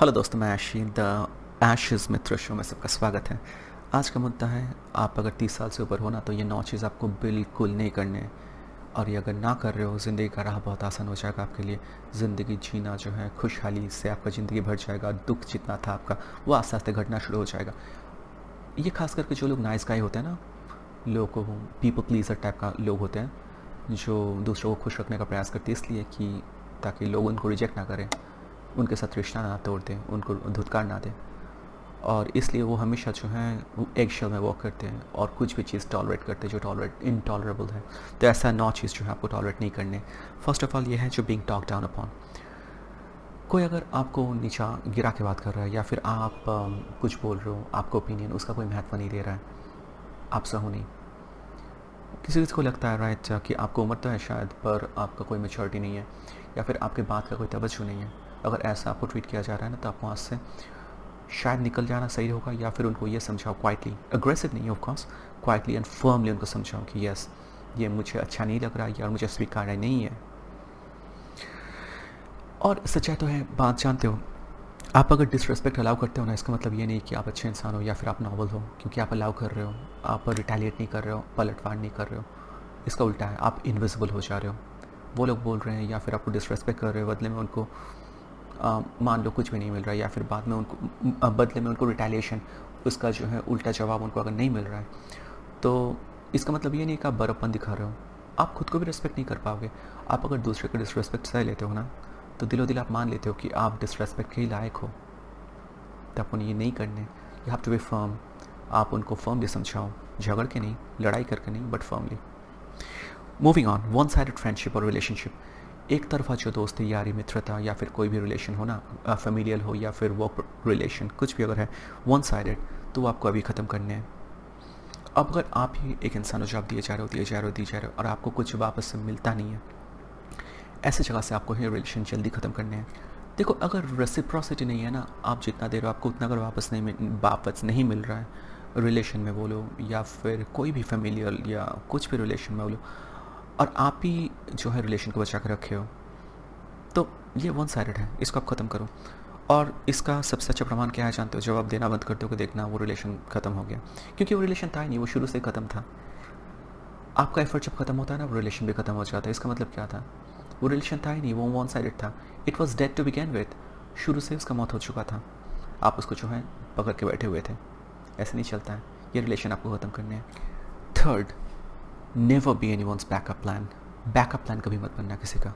Hello दोस्तों, मैं आशी द एशेस मित्र शो में सबका स्वागत है। आज का मुद्दा है, आप अगर 30 साल से ऊपर हो ना तो ये 9 चीज़ आपको बिल्कुल नहीं करने हैं। और ये अगर ना कर रहे हो, ज़िंदगी का राह बहुत आसान हो जाएगा आपके लिए। ज़िंदगी जीना जो है खुशहाली से आपका ज़िंदगी भर जाएगा। दुख जितना था आपका वो आस्ते आस्ते घटना शुरू हो जाएगा। ये खास करके जो लोग नाइस गाय होते हैं ना, लोगों को पीपल प्लीजर टाइप का लोग होते हैं जो दूसरों को खुश रखने का प्रयास करते हैं, इसलिए कि ताकि लोग उनको रिजेक्ट ना करें, उनके साथ रिश्ता ना तोड़ दें, उनको धुतकार ना दें। और इसलिए वो हमेशा जो है वो एग शेल में वॉक करते हैं और कुछ भी चीज़ टॉलरेट करते हैं जो इनटॉलरेबल है। तो ऐसा 9 चीज़ जो है आपको टॉलरेट नहीं करने। फर्स्ट ऑफ ऑल ये है जो बीइंग टॉक डाउन अपॉन। कोई अगर आपको नीचा गिरा के बात कर रहा है या फिर आप कुछ बोल रहे हो, आपका ओपिनियन उसका कोई महत्व नहीं दे रहा है, आप सहो नहीं। किसी किसी को लगता है राइट कि आपको उम्र तो है शायद, पर आपका कोई मैच्योरिटी नहीं है या फिर आपके बात का कोई तवज्जो नहीं है। अगर ऐसा आपको ट्रीट किया जा रहा है ना, तो आप वहाँ से शायद निकल जाना सही होगा, या फिर उनको ये समझाओ क्वाइटली, अग्रेसिव नहीं of course, quietly and firmly उनको समझाओ कि यस, ये मुझे अच्छा नहीं लग रहा है और मुझे स्वीकार्य नहीं है। और सच्चाई तो है, बात जानते हो, आप अगर डिसरेस्पेक्ट अलाउ करते हो ना, इसका मतलब ये नहीं कि आप अच्छे इंसान हो या फिर आप नॉवल हो क्योंकि आप अलाउ कर रहे हो, आप रिटेलिएट नहीं कर रहे हो, पलटवार नहीं कर रहे हो। इसका उल्टा है, आप इनविजिबल हो जा रहे हो। वो लोग बोल रहे हैं या फिर आपको डिसरेस्पेक्ट कर रहे हो, बदले में उनको मान लो कुछ भी नहीं मिल रहा है, या फिर बाद में उनको बदले में उनको रिटेलिएशन, उसका जो है उल्टा जवाब उनको अगर नहीं मिल रहा है, तो इसका मतलब ये नहीं कि आप बड़प्पन दिखा रहे हो। आप खुद को भी रिस्पेक्ट नहीं कर पाओगे। आप अगर दूसरे को डिसरेस्पेक्ट सह लेते हो ना, तो दिलो दिल आप मान लेते हो कि आप डिसरेस्पेक्ट के ही लायक हो। तो आपको ये नहीं करने। You have to be firm. आप उनको फर्मली समझाओ, झगड़ के नहीं, लड़ाई करके नहीं, but firmly. Moving on, one sided friendship और रिलेशनशिप। एक तरफा जो दोस्ती, यारी, मित्रता या फिर कोई भी रिलेशन हो ना, फेमिलियल हो या फिर वर्क रिलेशन, कुछ भी अगर है वन साइडेड, तो वो आपको अभी ख़त्म करने हैं। अब अगर आप ही एक इंसान हो जो आप दिए जा रहे हो, दिए जा रहे हो, दिए जा रहे हो, और आपको कुछ वापस से मिलता नहीं है, ऐसी जगह से आपको ये रिलेशन जल्दी ख़त्म करने हैं। देखो, अगर रेसिप्रोसिटी नहीं है ना, आप जितना दे रहे हो आपको उतना अगर वापस नहीं मिल रहा है, रिलेशन में बोलो या फिर कोई भी फेमिलियल या कुछ भी रिलेशन में बोलो, और आप ही जो है रिलेशन को बचा कर रखे हो, तो ये वन साइडेड है, इसको आप ख़त्म करो। और इसका सबसे अच्छा प्रमाण क्या है जानते हो? जब आप देना बंद करते हो कि देखना वो रिलेशन ख़त्म हो गया, क्योंकि वो रिलेशन था ही नहीं, वो शुरू से ही ख़त्म था। आपका एफर्ट जब ख़त्म होता है ना, वो रिलेशन भी ख़त्म हो जाता है। इसका मतलब क्या था? वो रिलेशन था ही नहीं, वो वन साइडेड था। It was dead to begin with. शुरू से उसका मौत हो चुका था, आप उसको जो है पकड़ के बैठे हुए थे। ऐसे नहीं चलता है, ये रिलेशन आपको ख़त्म करने हैं। Third, never be anyone's backup plan. Backup plan कभी मत बनना किसी का।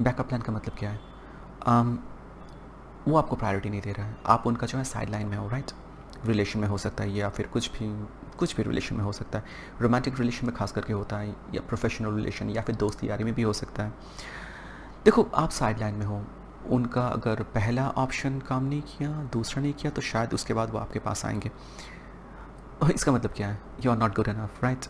बैकअप प्लान का मतलब क्या है? वो आपको प्रायोरिटी नहीं दे रहा है, आप उनका जो है साइड लाइन में हो, राइट? रिलेशन में हो सकता है या फिर कुछ भी रिलेशन में हो सकता है। रोमांटिक रिलेशन में खास करके होता है, या प्रोफेशनल रिलेशन या फिर दोस्ती यारी में भी हो सकता है। देखो, आप साइड लाइन में हो, उनका अगर पहला ऑप्शन काम नहीं किया, दूसरा नहीं किया, तो शायद उसके बाद वो आपके पास आएंगे। इसका मतलब क्या है? You are not good enough, right?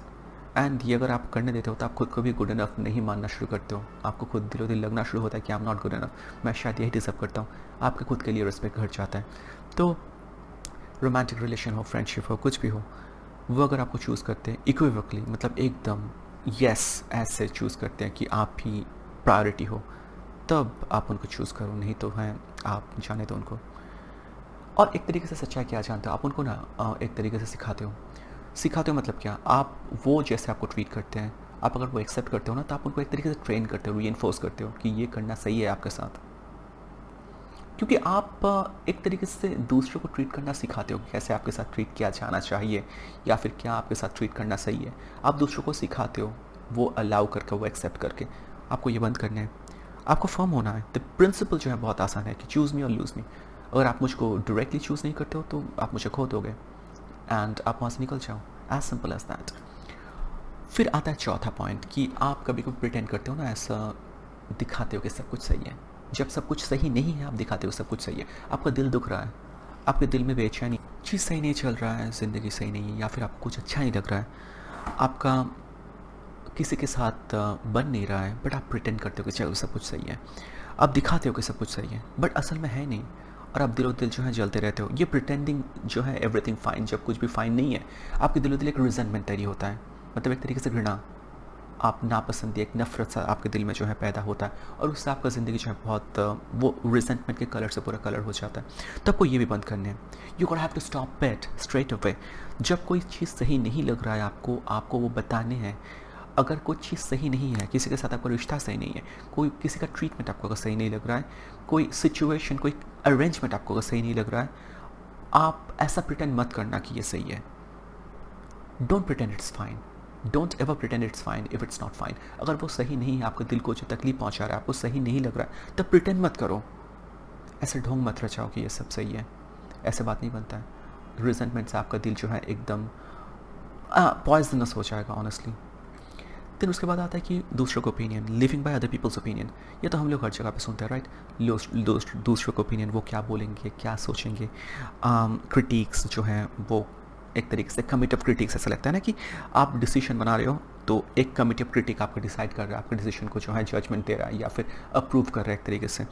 And ये अगर आप करने देते हो तो आप खुद को भी गुड इनफ नहीं मानना शुरू करते हो। आपको खुद दिलो दिल लगना शुरू होता है कि I am not good enough, मैं शायद यही डिजर्व करता हूँ। आपके खुद के लिए रिस्पेक्ट घट जाता है। तो रोमांटिक रिलेशन हो, फ्रेंडशिप हो, कुछ भी हो, वो अगर आपको चूज़ करते हैं इक्विवोकली, मतलब एकदम यस ऐसे चूज़ करते हैं कि आप ही प्रायोरिटी हो, तब आप उनको चूज़ करो, नहीं तो है आप जाने दो उनको। और एक तरीके से सच्चाई क्या जानते हो, आप उनको ना एक तरीके से सिखाते हो मतलब क्या? आप वो जैसे आपको ट्रीट करते हैं, आप अगर वो एक्सेप्ट करते हो ना, तो आप उनको एक तरीके से ट्रेन करते हो, रीइंफोर्स करते हो कि ये करना सही है आपके साथ। क्योंकि आप एक तरीके से दूसरों को ट्रीट करना सिखाते हो कि कैसे आपके साथ ट्रीट किया जाना चाहिए, या फिर क्या आपके साथ ट्रीट करना सही है। आप दूसरों को सिखाते हो, वो अलाउ करके, वो एक्सेप्ट करके। आपको ये बंद करना है, आपको फर्म होना है। द प्रिंसिपल जो है बहुत आसान है कि चूज़ मी और लूज़ मी। अगर आप मुझको डायरेक्टली चूज़ नहीं करते हो तो आप मुझे खो दोगे, एंड आप वहाँ से निकल जाओ, एज सिंपल एज दैट। फिर आता है चौथा पॉइंट कि आप कभी कभी प्रिटेंड करते हो ना, ऐसा दिखाते हो कि सब कुछ सही है। जब सब कुछ सही नहीं है, आप दिखाते हो सब कुछ सही है। आपका दिल दुख रहा है, आपके दिल में बेचैनी, चीज़ सही नहीं चल रहा है, ज़िंदगी सही नहीं है, या फिर आपको कुछ अच्छा नहीं लग रहा है, आपका किसी के साथ बन नहीं रहा है, बट आप प्रिटेंड करते हो कि चलो सब कुछ सही है। आप दिखाते हो कि सब कुछ सही है, बट असल में है नहीं, और आप दिलो दिल जो है जलते रहते हो। ये प्रिटेंडिंग जो है एवरीथिंग फाइन, जब कुछ भी फाइन नहीं है, आपके दिलो दिल एक रिजेंटमेंट तैयारी होता है, मतलब एक तरीके से घृणा। आप नापसंदी, एक नफ़रत सा आपके दिल में जो है पैदा होता है और उससे आपका ज़िंदगी जो है बहुत वो रिजेंटमेंट के कलर से पूरा कलर हो जाता है। तो आपको ये भी बंद करने हैं। You got have to stop it straight away. जब कोई चीज़ सही नहीं लग रहा है आपको, आपको वो बताने हैं। अगर कोई चीज़ सही नहीं है, किसी के साथ आपका रिश्ता सही नहीं है, कोई किसी का ट्रीटमेंट आपको अगर सही नहीं लग रहा है, कोई सिचुएशन, कोई अरेंजमेंट आपको अगर सही नहीं लग रहा है, आप ऐसा प्रिटेंड मत करना कि ये सही है। Don't pretend it's fine. Don't ever pretend it's fine if it's not fine. अगर वो सही नहीं है, आपके दिल को जो तकलीफ पहुंचा रहा है, आपको सही नहीं लग रहा है, तब प्रिटेंड मत करो। ऐसे ढोंग मत रचाओ कि ये सब सही है। ऐसे बात नहीं बनता है। रिजेंटमेंट से आपका दिल जो है एकदम पॉइजनस हो जाएगा ऑनेस्टली। फिर उसके बाद आता है कि दूसरों का opinion, living by other peoples opinion. ये तो हम लोग हर जगह पे सुनते हैं, राइट। दूसरों का ओपिनियन, वो क्या बोलेंगे, क्या सोचेंगे। क्रिटिक्स जो हैं वो एक तरीके से कमिटी ऑफ क्रिटिक्स, ऐसा लगता है ना कि आप डिसीजन बना रहे हो तो एक कमिटी ऑफ क्रिटिक आपको डिसाइड कर रहा है, आपके डिसीजन को जो है जजमेंट दे रहा है या फिर अप्रूव कर रहा है एक तरीके से।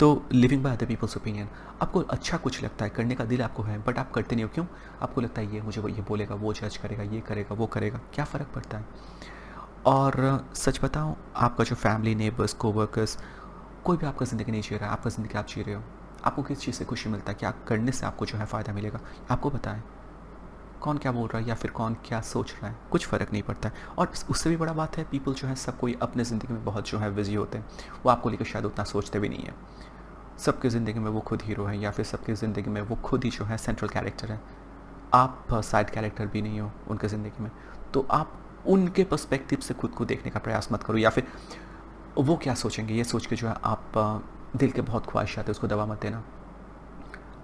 तो living by other peoples opinion, आपको अच्छा कुछ लगता है, करने का दिल आपको है, बट आप करते नहीं हो। क्यों? आपको लगता है ये मुझे ये बोलेगा, वो जज करेगा, ये करेगा, वो करेगा, क्या फ़र्क पड़ता है। और सच बताऊँ, आपका जो फैमिली, नेबर्स, कोवर्कर्स, कोई भी आपका ज़िंदगी नहीं जी रहा है, आपका ज़िंदगी आप जी रहे हो। आपको किस चीज़ से खुशी मिलता है, क्या करने से आपको जो है फ़ायदा मिलेगा, आपको पता है। कौन क्या बोल रहा है या फिर कौन क्या सोच रहा है, कुछ फ़र्क नहीं पड़ता है। और उससे भी बड़ा बात है, पीपल जो है सब कोई अपने ज़िंदगी में बहुत जो है बिजी होते हैं, वो आपको लेकर शायद उतना सोचते भी नहीं है। सबकी ज़िंदगी में वो खुद हीरो है या फिर सबकी ज़िंदगी में वो खुद ही जो है सेंट्रल कैरेक्टर है। आप साइड कैरेक्टर भी नहीं हो उनके ज़िंदगी में। तो आप उनके पर्सपेक्टिव से खुद को देखने का प्रयास मत करो, या फिर वो क्या सोचेंगे ये सोच के जो है आप दिल के बहुत ख्वाहिशात है उसको दबा मत देना।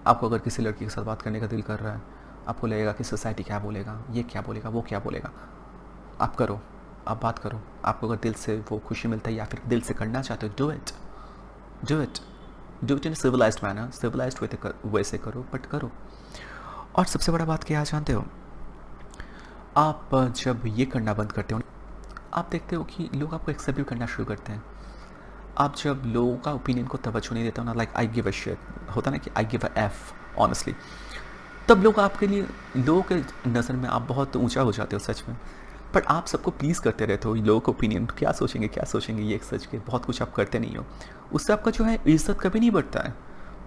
आपको अगर किसी लड़की के साथ बात करने का दिल कर रहा है, आपको लगेगा कि सोसाइटी क्या बोलेगा, ये क्या बोलेगा, वो क्या बोलेगा, आप करो, आप बात करो। आपको अगर दिल से वो खुशी मिलता है या फिर दिल से करना चाहते हो, do it, do it, do it in civilised manner, civilised वैसे करो, बट करो। और सबसे बड़ा बात क्या जानते हो, आप जब ये करना बंद करते हो, आप देखते हो कि लोग आपको एक्सेप्ट भी करना शुरू करते हैं। आप जब लोगों का ओपिनियन को तवज्जो नहीं देते हो ना, like I give a shit, होता ना कि I give a F honestly, तब लोग आपके लिए, लोगों के नज़र में आप बहुत ऊंचा हो जाते हो सच में। बट आप सबको प्लीज़ करते रहते हो, लोगों का ओपिनियन क्या सोचेंगे, क्या सोचेंगे, ये सच के बहुत कुछ आप करते नहीं हो। उससे आपका जो है इज्जत कभी नहीं बढ़ता है।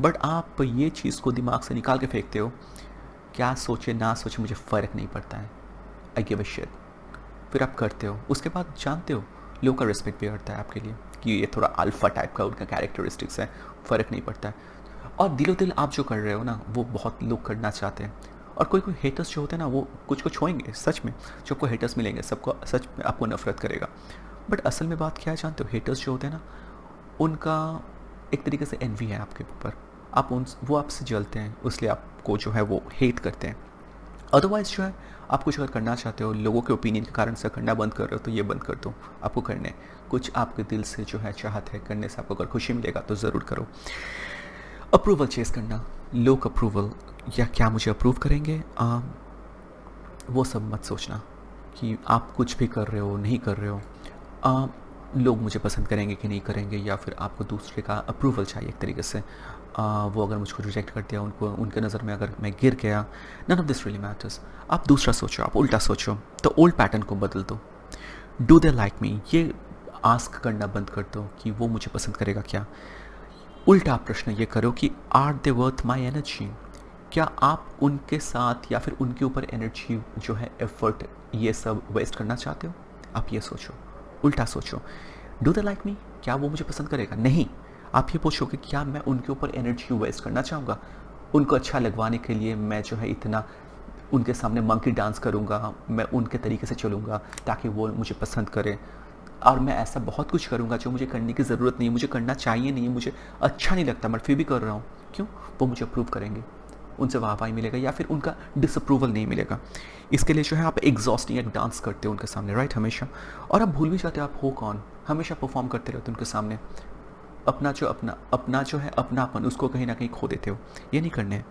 बट आप ये चीज़ को दिमाग से निकाल के फेंकते हो, क्या सोचे ना सोचे मुझे फ़र्क नहीं पड़ता है, आई गिव अ शिट। फिर आप करते हो, उसके बाद जानते हो लोगों का रिस्पेक्ट भी बढ़ता है आपके लिए कि ये थोड़ा अल्फ़ा टाइप का उनका कैरेक्टरिस्टिक्स है, फ़र्क नहीं पड़ता है। और दिलो दिल आप जो कर रहे हो ना, वो बहुत लोग करना चाहते हैं। और कोई कोई हेटर्स जो होते हैं ना, वो कुछ कुछ होएंगे सच में, जो आपको हेटर्स मिलेंगे, सबको सच में आपको नफरत करेगा। बट असल में बात क्या है जानते हो, हेटर्स जो होते हैं ना, उनका एक तरीके से एनवी है आपके ऊपर। आप उन वो आपसे जलते हैं, इसलिए आपको जो है वो हेट करते हैं। अदरवाइज़ जो है, आप कुछ अगर करना चाहते हो, लोगों के ओपिनियन के कारण से करना बंद कर रहे हो, तो ये बंद कर दो। आपको करने कुछ आपके दिल से जो है चाहत है, करने से आपको अगर खुशी मिलेगा तो ज़रूर करो। अप्रूवल चेस करना, लोग अप्रूवल, या क्या मुझे अप्रूव करेंगे, वो सब मत सोचना कि आप कुछ भी कर रहे हो, नहीं कर रहे हो, लोग मुझे पसंद करेंगे कि नहीं करेंगे, या फिर आपको दूसरे का अप्रूवल चाहिए एक तरीके से। वो अगर मुझको रिजेक्ट कर दिया, उनको उनके नज़र में अगर मैं गिर गया, none of this really matters. आप दूसरा सोचो, आप उल्टा सोचो, तो ओल्ड पैटर्न को बदल दो। डू दे लाइक मी, ये आस्क करना बंद कर दो कि वो मुझे पसंद करेगा क्या। उल्टा प्रश्न ये करो कि are they worth my energy, क्या आप उनके साथ या फिर उनके ऊपर एनर्जी जो है, एफर्ट, ये सब वेस्ट करना चाहते हो। आप ये सोचो, उल्टा सोचो। डू दे लाइक मी, क्या वो मुझे पसंद करेगा, नहीं। आप ये पूछोगे क्या मैं उनके ऊपर एनर्जी वेस्ट करना चाहूँगा, उनको अच्छा लगवाने के लिए मैं जो है इतना उनके सामने मंकी डांस करूँगा, मैं उनके तरीके से चलूँगा ताकि वो मुझे पसंद करें, और मैं ऐसा बहुत कुछ करूँगा जो मुझे करने की ज़रूरत नहीं है, मुझे करना चाहिए नहीं है, मुझे अच्छा नहीं लगता, मैं फिर भी कर रहा हूँ। क्यों? वो मुझे अप्रूव करेंगे, उनसे वाहवाही मिलेगा या फिर उनका डिसअप्रूवल नहीं मिलेगा। इसके लिए जो है आप एग्जॉस्टिंग एक डांस करते हो उनके सामने, राइट, हमेशा। और आप भूल भी जाते हो आप हो कौन, हमेशा परफॉर्म करते रहते हो उनके सामने। अपना जो है अपनापन, उसको कहीं ना कहीं खो देते हो, ये नहीं करने हैं।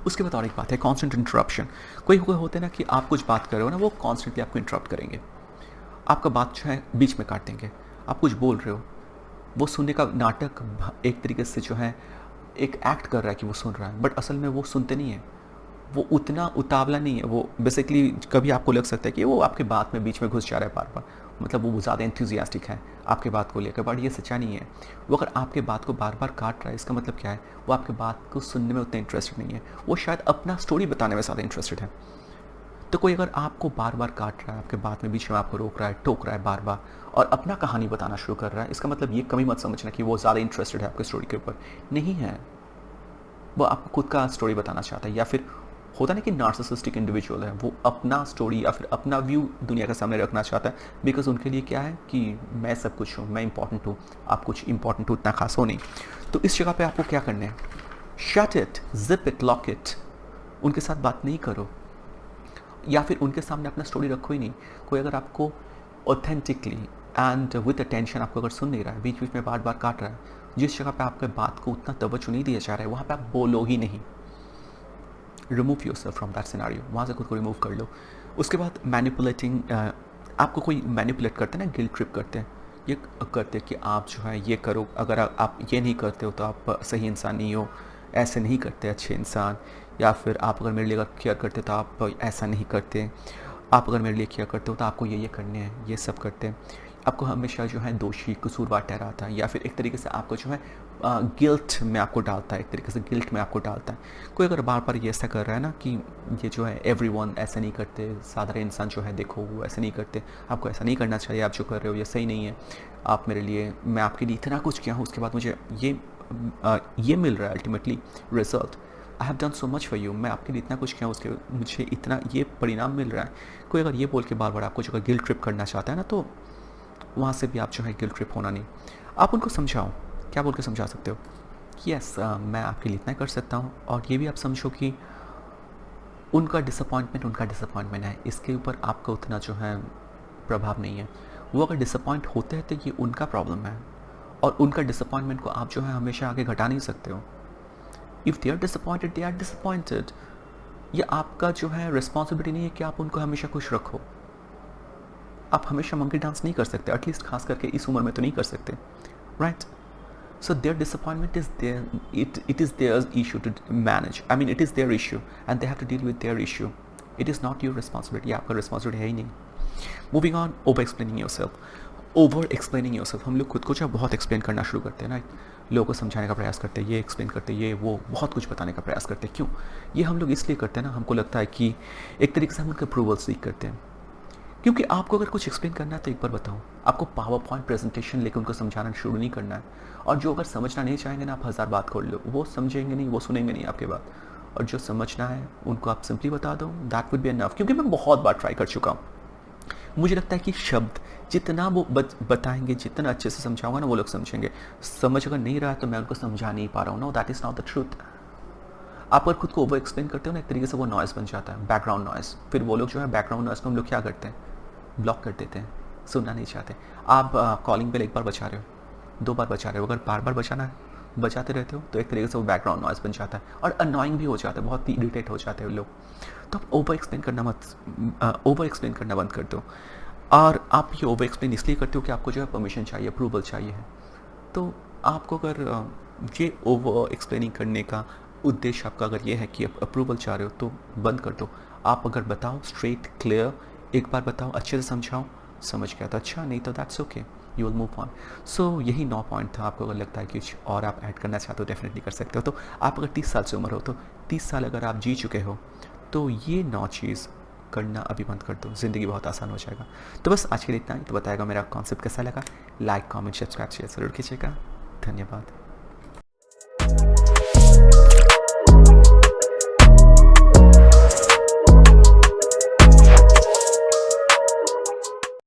उसके बाद और एक बात है, कॉन्स्टेंट इंटरप्शन। कोई होते हैं ना कि आप कुछ बात कर रहे हो ना, वो कॉन्स्टेंटली आपको इंटरप्ट करेंगे, आपका बात जो है बीच में काट देंगे। आप कुछ बोल रहे हो, वो सुनने का नाटक एक तरीके से जो है एक एक्ट कर रहा है कि वो सुन रहा है, बट असल में वो सुनते नहीं है, वो उतना उतावला नहीं है, वो बेसिकली कभी आपको लग सकता है कि वो आपके बात में बीच में घुस जा रहा है बार बार, मतलब वो ज़्यादा एंथुजियास्टिक है आपके बात को लेकर, बट ये सच्चा नहीं है। वो अगर आपके बात को बार बार काट रहा है, इसका मतलब क्या है, वो आपके बात को सुनने में उतना इंटरेस्टेड नहीं है, वो शायद अपना स्टोरी बताने में ज़्यादा इंटरेस्टेड है। तो कोई अगर आपको बार बार काट रहा है, आपके बात में बीच में आपको रोक रहा है, टोक रहा है बार बार, और अपना कहानी बताना शुरू कर रहा है, इसका मतलब ये कभी मत समझना कि वो ज़्यादा इंटरेस्टेड है आपके स्टोरी के ऊपर। नहीं है, वो आपको खुद का स्टोरी बताना चाहता है, या फिर होता नहीं कि नार्सिसिस्टिक इंडिविजुअल है, वो अपना स्टोरी या फिर अपना व्यू दुनिया के सामने रखना चाहता है, बिकॉज उनके लिए क्या है कि मैं सब कुछ हूँ, मैं इंपॉर्टेंट हूँ, आप कुछ इंपॉर्टेंट हो, इतना खास हो नहीं। तो इस जगह पे आपको क्या करना है, shut it, zip it, lock it, उनके साथ बात नहीं करो, या फिर उनके सामने अपना स्टोरी रखो ही नहीं। कोई अगर आपको ऑथेंटिकली एंड विद अटेंशन आपको अगर सुन नहीं रहा है, बीच बीच में बार बार काट रहा है, जिस जगह पे आपके बात को उतना तवज्जो नहीं दिया जा रहा है, वहाँ पे आप बोलो ही नहीं। Remove yourself from that scenario, वहाँ से खुद को रिमूव कर लो। उसके बाद मैनिपुलेटिंग, आपको कोई मैनिपुलेट करते हैं ना, गिल्ट ट्रिप करते हैं, ये करते हैं कि आप जो है ये करो, अगर आप ये नहीं करते हो तो आप सही इंसान नहीं हो, ऐसे नहीं करते अच्छे इंसान, या फिर आप अगर मेरे लिए अगर केयर करते तो आप ऐसा नहीं करते, आप अगर मेरे लिए केयर करते हो तो आपको ये करने हैं, ये सब करते हैं, आपको हमेशा जो है दोषी कसूरवार ठहराता है, या फिर एक तरीके से आपको जो है गिल्ट में आपको डालता है, एक तरीके से गिल्ट में आपको डालता है। कोई अगर बार बार ये ऐसा कर रहा है ना कि ये जो है एवरीवन ऐसा नहीं करते, साधारण इंसान जो है देखो वो ऐसा नहीं करते, आपको ऐसा नहीं करना चाहिए, आप जो कर रहे हो ये सही नहीं है, आप मेरे लिए, मैं आपके लिए इतना कुछ किया हूँ, उसके बाद मुझे ये मिल रहा है ultimately result, I have done so much for you, मैं आपके लिए इतना कुछ किया हूँ, उसके मुझे इतना ये परिणाम मिल रहा है। कोई अगर ये बोल के बार बार आपको जो है गिल्ट ट्रिप करना चाहता है ना, तो वहाँ से भी आप जो है गिल्ट ट्रिप होना नहीं। आप उनको समझाओ, क्या बोल के समझा सकते हो, यस मैं आपके लिए इतना कर सकता हूँ, और ये भी आप समझो कि उनका डिसअपॉइंटमेंट है, इसके ऊपर आपका उतना जो है प्रभाव नहीं है। वो अगर डिसअपॉइंट होते हैं तो ये उनका प्रॉब्लम है, और उनका डिसअपॉइंटमेंट को आप जो है हमेशा आगे घटा नहीं सकते हो। If they are disappointed, they are disappointed. ये आपका जो है रिस्पॉन्सिबिलिटी नहीं है कि आप उनको हमेशा खुश रखो। आप हमेशा मंकी डांस नहीं कर सकते, एटलीस्ट खास करके इस उम्र में तो नहीं कर सकते, right? So their disappointment is their, it is their issue to manage. I mean, it is their issue and they have to deal with their issue. It is not your responsibility. आपका responsibility है ही नहीं। Moving on, over explaining yourself. Over explaining yourself, हम लोग खुद को जो बहुत explain करना शुरू करते हैं ना, लोगों को समझाने का प्रयास करते हैं, ये एक्सप्लेन करते हैं, ये वो बहुत कुछ बताने का प्रयास करते हैं। क्यों ये हम लोग इसलिए करते हैं ना, हमको लगता है कि एक तरीके से हम उनके अप्रूवल सीख करते हैं। क्योंकि आपको अगर कुछ एक्सप्लेन करना है तो एक बार बताओ, आपको पावर पॉइंट प्रेजेंटेशन लेकर उनको समझाना शुरू नहीं करना है। और जो अगर समझना नहीं चाहेंगे ना, आप 1000 बात खोल लो, वो समझेंगे नहीं, वो सुनेंगे नहीं आपके बात। और जो समझना है उनको आप सिंपली बता दो, दैट वुड बी एनफ। क्योंकि मैं बहुत बार ट्राई कर चुका हूँ, मुझे लगता है कि शब्द जितना वो बताएंगे, जितना अच्छे से समझाऊंगा ना, वो लोग समझेंगे। समझ अगर नहीं रहा है तो मैं उनको समझा नहीं पा रहा हूँ, know that is not the truth. आप अगर खुद को ओवर एक्सप्लेन करते हो ना, एक तरीके से वो नॉइज़ बन जाता है, बैकग्राउंड नॉइज़। फिर वो लोग जो है बैकग्राउंड नॉइज़ को हम लोग क्या करते हैं, ब्लॉक कर देते हैं, सुनना नहीं चाहते। आप कॉलिंग बेल एक बार बचा रहे हो, 2 बार बचा रहे हो, अगर बार बार बचाते रहते हो तो एक तरीके से वो बैकग्राउंड नॉइज़ बन जाता है और अननोइंग भी हो जाता है, बहुत ही इरिटेट हो जाते हैं लोग। तो आप ओवर एक्सप्लेन करना बंद कर दो। और आप ये ओवर एक्सप्लेन इसलिए करते हो कि आपको जो है परमिशन चाहिए, अप्रूवल चाहिए है। तो आपको अगर ये ओवर एक्सप्लेनिंग करने का उद्देश्य आपका अगर ये है कि आप अप्रूवल चाह रहे हो, तो बंद कर दो। आप अगर बताओ स्ट्रेट क्लियर, एक बार बताओ, अच्छे से समझाओ, समझ गया तो अच्छा, नहीं तो that's okay, you will move on. So यही 9 पॉइंट था। आपको अगर लगता है कि कुछ और आप ऐड करना चाहते हो, डेफिनेटली कर सकते हो। तो आप अगर 30 साल से उम्र हो, तो 30 साल अगर आप जी चुके हो, तो ये 9 चीज़ करना अभी बंद कर दो, ज़िंदगी बहुत आसान हो जाएगा। तो बस आज के लिए इतना ही। तो बताएगा मेरा कॉन्सेप्ट कैसा लगा, लाइक कमेंट सब्सक्राइब शेयर ज़रूर कीजिएगा। धन्यवाद।